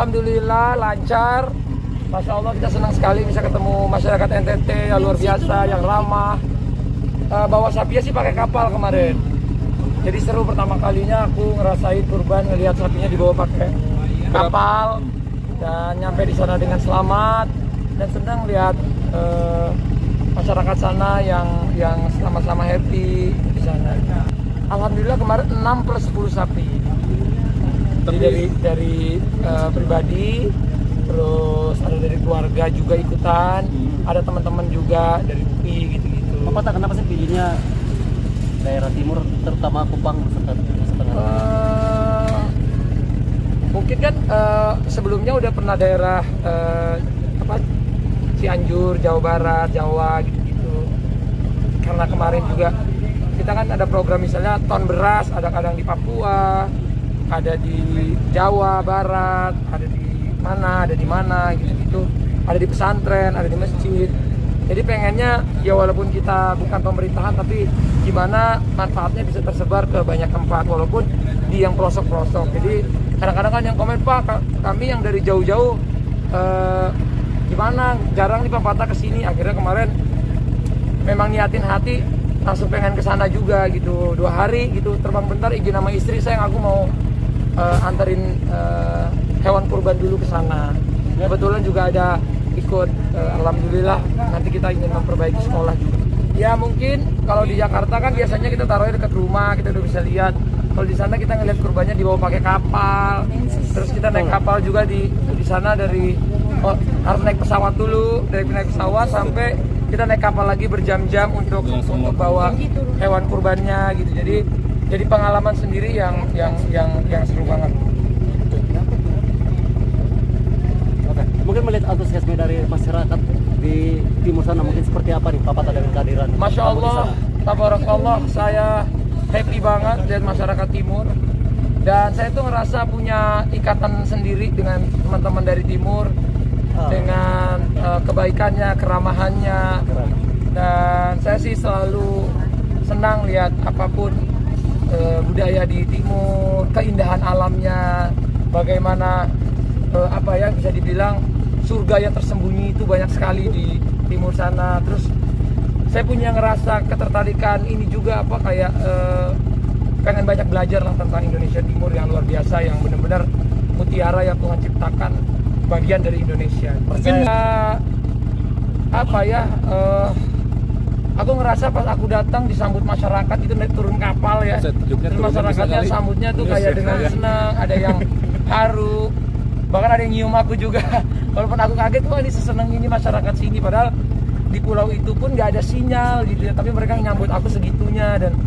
Alhamdulillah lancar. Masya Allah, kita senang sekali bisa ketemu masyarakat NTT yang luar biasa, yang ramah. Bawa sapinya sih pakai kapal kemarin. Jadi seru, pertama kalinya aku ngerasain kurban, ngelihat sapinya dibawa pakai kapal dan nyampe di sana dengan selamat, dan senang lihat masyarakat sana yang sama-sama happy di sana. Alhamdulillah kemarin 6 plus 10 sapi. Jadi dari pribadi, terus ada dari keluarga juga ikutan, ada teman-teman juga dari UPI gitu-gitu. Bapak tak kenapa sih pilihnya daerah timur, terutama Kupang, Nusa Tenggara? Mungkin kan sebelumnya udah pernah daerah Cianjur, Jawa Barat, Jawa gitu-gitu. Karena kemarin juga kita kan ada program misalnya ton beras, ada kadang di Papua, ada di Jawa Barat, ada di mana gitu-gitu, ada di pesantren, ada di masjid. Jadi pengennya ya walaupun kita bukan pemerintahan, tapi gimana manfaatnya bisa tersebar ke banyak tempat walaupun di yang pelosok-pelosok. Jadi kadang-kadang kan yang komen, Pak, kami yang dari jauh-jauh gimana, jarang nih Pak Patah kesini. Akhirnya kemarin memang niatin hati langsung pengen kesana juga gitu, 2 hari gitu, terbang bentar, izin sama istri, sayang aku mau anterin hewan kurban dulu ke sana. Kebetulan juga ada ikut, alhamdulillah nanti kita ingin memperbaiki sekolah juga. Ya mungkin kalau di Jakarta kan biasanya kita taruhnya dekat rumah, kita udah bisa lihat. Kalau di sana kita ngeliat kurbannya dibawa pakai kapal, terus kita naik kapal juga di sana harus naik pesawat dulu, dari naik pesawat sampai kita naik kapal lagi berjam-jam untuk bawa hewan kurbannya gitu. Jadi pengalaman sendiri yang seru banget. Oke. Mungkin melihat antusiasme dari masyarakat di timur sana mungkin seperti apa nih Bapak dengan kehadiran? Masya Allah, tabarakallah, saya happy banget lihat masyarakat timur, dan saya tuh ngerasa punya ikatan sendiri dengan teman-teman dari timur, dengan kebaikannya, keramahannya, dan saya sih selalu senang lihat apapun budaya di timur, keindahan alamnya, bagaimana bisa dibilang surga yang tersembunyi itu banyak sekali di timur sana. Terus saya punya ngerasa ketertarikan ini juga pengen banyak belajar lah tentang Indonesia Timur yang luar biasa, yang benar-benar mutiara yang Tuhan ciptakan, bagian dari Indonesia. Mungkin aku ngerasa pas aku datang disambut masyarakat itu naik turun kapal ya. Terus masyarakatnya sambutnya tuh kayak dengan senang, ada yang haru, bahkan ada yang nyium aku juga. Walaupun aku kaget, wah ini seseneng ini masyarakat sini, padahal di pulau itu pun nggak ada sinyal gitu ya, tapi mereka nyambut aku segitunya, dan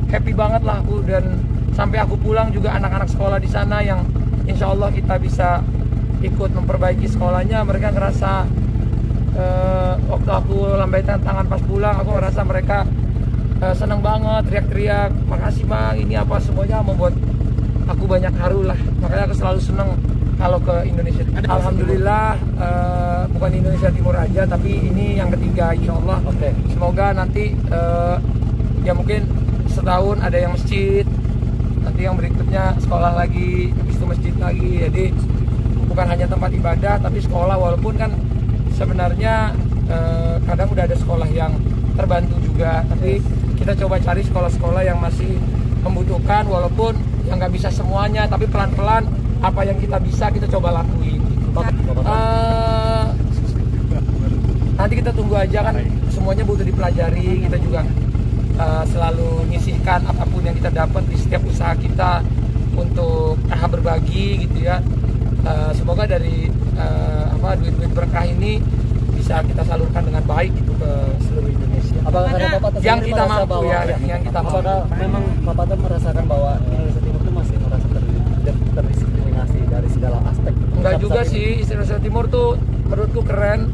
happy banget lah aku. Dan sampai aku pulang juga anak-anak sekolah di sana yang insya Allah kita bisa ikut memperbaiki sekolahnya, mereka ngerasa waktu aku lambaikan tangan pas pulang, aku ngerasa mereka seneng banget, teriak-teriak, makasih Bang, ini apa, semuanya membuat aku banyak haru lah. Makanya aku selalu seneng kalau ke Indonesia. Alhamdulillah, bukan Indonesia Timur aja, tapi ini yang ketiga insya Allah. Oke. Semoga nanti ya mungkin setahun ada yang masjid, nanti yang berikutnya sekolah lagi, habis itu masjid lagi. Jadi bukan hanya tempat ibadah tapi sekolah, walaupun kan sebenarnya kadang udah ada sekolah yang terbantu juga, tapi kita coba cari sekolah-sekolah yang masih membutuhkan, walaupun yang nggak bisa semuanya, tapi pelan-pelan apa yang kita bisa kita coba lakuin. Nanti kita tunggu aja, kan semuanya butuh dipelajari. Kita juga selalu nyisihkan apapun yang kita dapat di setiap usaha kita untuk berbagi gitu ya. Semoga dari duit-duit berkah ini bisa kita salurkan dengan baik gitu ke seluruh Indonesia. Apakah Bapak yang kita mampu ya, yang kita mampu. Apakah memang Bapak merasakan bahwa Indonesia Timur itu masih merasa terdiskriminasi dari segala aspek? Enggak juga sih, Indonesia Timur tuh menurutku keren,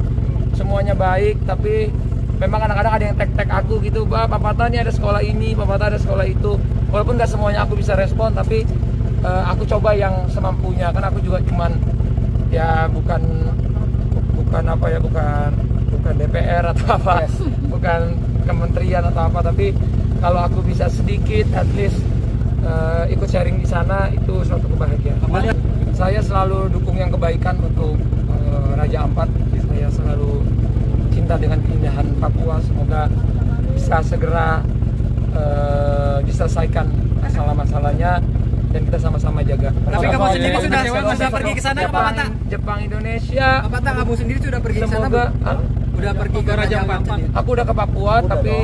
semuanya baik, tapi memang kadang-kadang ada yang tag-tag aku gitu, Pak Patah nih ada sekolah ini, Pak Patah ada sekolah itu. Walaupun nggak semuanya aku bisa respon, tapi aku coba yang semampunya, kan aku juga cuman ya bukan DPR atau apa, bukan kementerian atau apa, tapi kalau aku bisa sedikit at least ikut sharing di sana, itu suatu kebahagiaan. saya selalu dukung yang kebaikan untuk Raja Ampat. Saya selalu cinta dengan keindahan Papua. Semoga bisa segera diselesaikan masalah-masalahnya dan kita sama-sama jaga. Tapi kamu sendiri sudah pergi ke sana, Pak Pata? Jepang, Indonesia. Pak Pata, kamu sendiri sudah pergi ke sana? Semoga udah pergi ke Raja Ampat. Aku udah ke Papua, tapi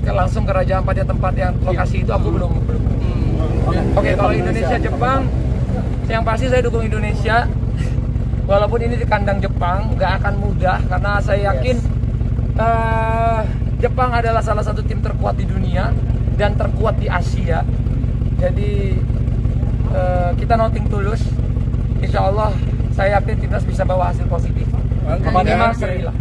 langsung ke Raja Ampat, yang tempat yang lokasi itu aku belum. Oke, kalau Indonesia Jepang, yang pasti saya dukung Indonesia. Walaupun ini di kandang Jepang, nggak akan mudah karena saya yakin Jepang adalah salah satu tim terkuat di dunia dan terkuat di Asia. Jadi kita nothing tulus. Insya Allah saya yakin timnas bisa bawa hasil positif. Minimal seri lah.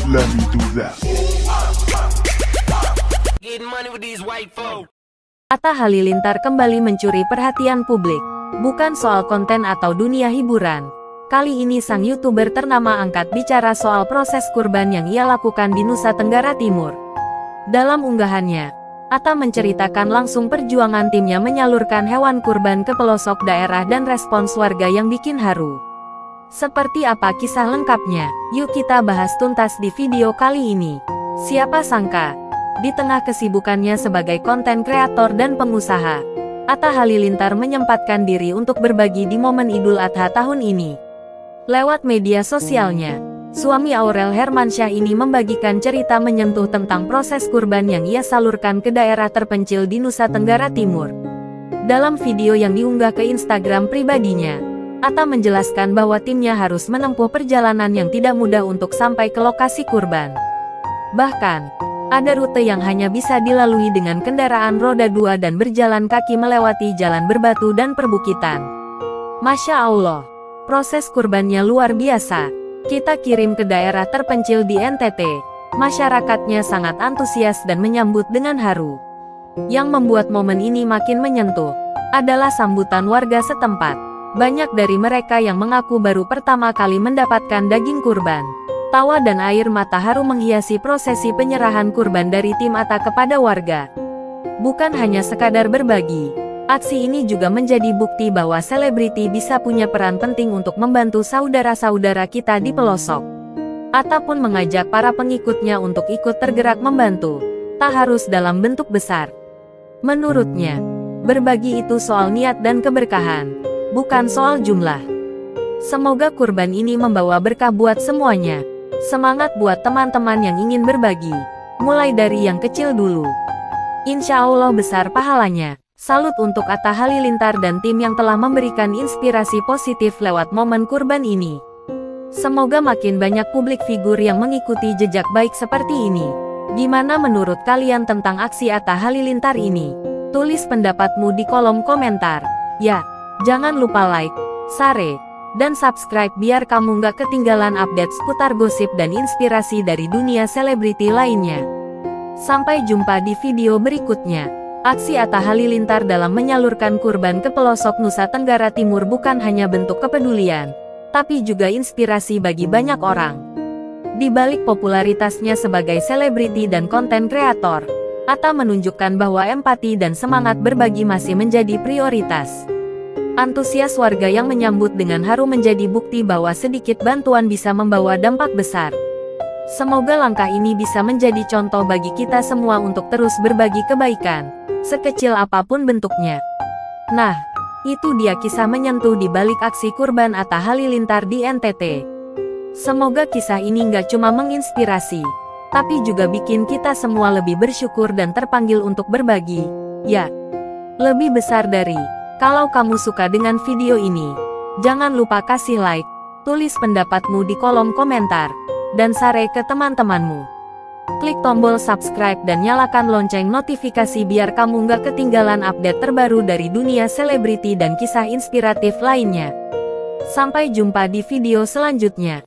Let me do that. Atta Halilintar kembali mencuri perhatian publik. Bukan soal konten atau dunia hiburan. Kali ini sang YouTuber ternama angkat bicara soal proses kurban yang ia lakukan di Nusa Tenggara Timur. Dalam unggahannya, Atta menceritakan langsung perjuangan timnya menyalurkan hewan kurban ke pelosok daerah dan respons warga yang bikin haru. Seperti apa kisah lengkapnya? Yuk kita bahas tuntas di video kali ini. Siapa sangka, di tengah kesibukannya sebagai konten kreator dan pengusaha, Atta Halilintar menyempatkan diri untuk berbagi di momen Idul Adha tahun ini. Lewat media sosialnya, suami Aurel Hermansyah ini membagikan cerita menyentuh tentang proses kurban yang ia salurkan ke daerah terpencil di Nusa Tenggara Timur. Dalam video yang diunggah ke Instagram pribadinya, Atta menjelaskan bahwa timnya harus menempuh perjalanan yang tidak mudah untuk sampai ke lokasi kurban. Bahkan, ada rute yang hanya bisa dilalui dengan kendaraan roda 2 dan berjalan kaki melewati jalan berbatu dan perbukitan. Masya Allah, proses kurbannya luar biasa. Kita kirim ke daerah terpencil di NTT. Masyarakatnya sangat antusias dan menyambut dengan haru. Yang membuat momen ini makin menyentuh adalah sambutan warga setempat. Banyak dari mereka yang mengaku baru pertama kali mendapatkan daging kurban. Tawa dan air mata haru menghiasi prosesi penyerahan kurban dari tim Atta kepada warga. Bukan hanya sekadar berbagi, aksi ini juga menjadi bukti bahwa selebriti bisa punya peran penting untuk membantu saudara-saudara kita di pelosok. Atta pun mengajak para pengikutnya untuk ikut tergerak membantu, tak harus dalam bentuk besar. Menurutnya, berbagi itu soal niat dan keberkahan, bukan soal jumlah. Semoga kurban ini membawa berkah buat semuanya. Semangat buat teman-teman yang ingin berbagi, mulai dari yang kecil dulu. Insya Allah besar pahalanya. Salut untuk Atta Halilintar dan tim yang telah memberikan inspirasi positif lewat momen kurban ini. Semoga makin banyak publik figur yang mengikuti jejak baik seperti ini. Gimana menurut kalian tentang aksi Atta Halilintar ini? Tulis pendapatmu di kolom komentar. Ya, jangan lupa like, share, dan subscribe biar kamu nggak ketinggalan update seputar gosip dan inspirasi dari dunia selebriti lainnya. Sampai jumpa di video berikutnya. Aksi Atta Halilintar dalam menyalurkan kurban ke pelosok Nusa Tenggara Timur bukan hanya bentuk kepedulian, tapi juga inspirasi bagi banyak orang. Di balik popularitasnya sebagai selebriti dan konten kreator, Atta menunjukkan bahwa empati dan semangat berbagi masih menjadi prioritas. Antusias warga yang menyambut dengan haru menjadi bukti bahwa sedikit bantuan bisa membawa dampak besar. Semoga langkah ini bisa menjadi contoh bagi kita semua untuk terus berbagi kebaikan, sekecil apapun bentuknya. Nah, itu dia kisah menyentuh di balik aksi kurban Atta Halilintar di NTT. Semoga kisah ini nggak cuma menginspirasi, tapi juga bikin kita semua lebih bersyukur dan terpanggil untuk berbagi. Ya, lebih besar dari. Kalau kamu suka dengan video ini, jangan lupa kasih like, tulis pendapatmu di kolom komentar, dan share ke teman-temanmu. Klik tombol subscribe dan nyalakan lonceng notifikasi biar kamu nggak ketinggalan update terbaru dari dunia selebriti dan kisah inspiratif lainnya. Sampai jumpa di video selanjutnya.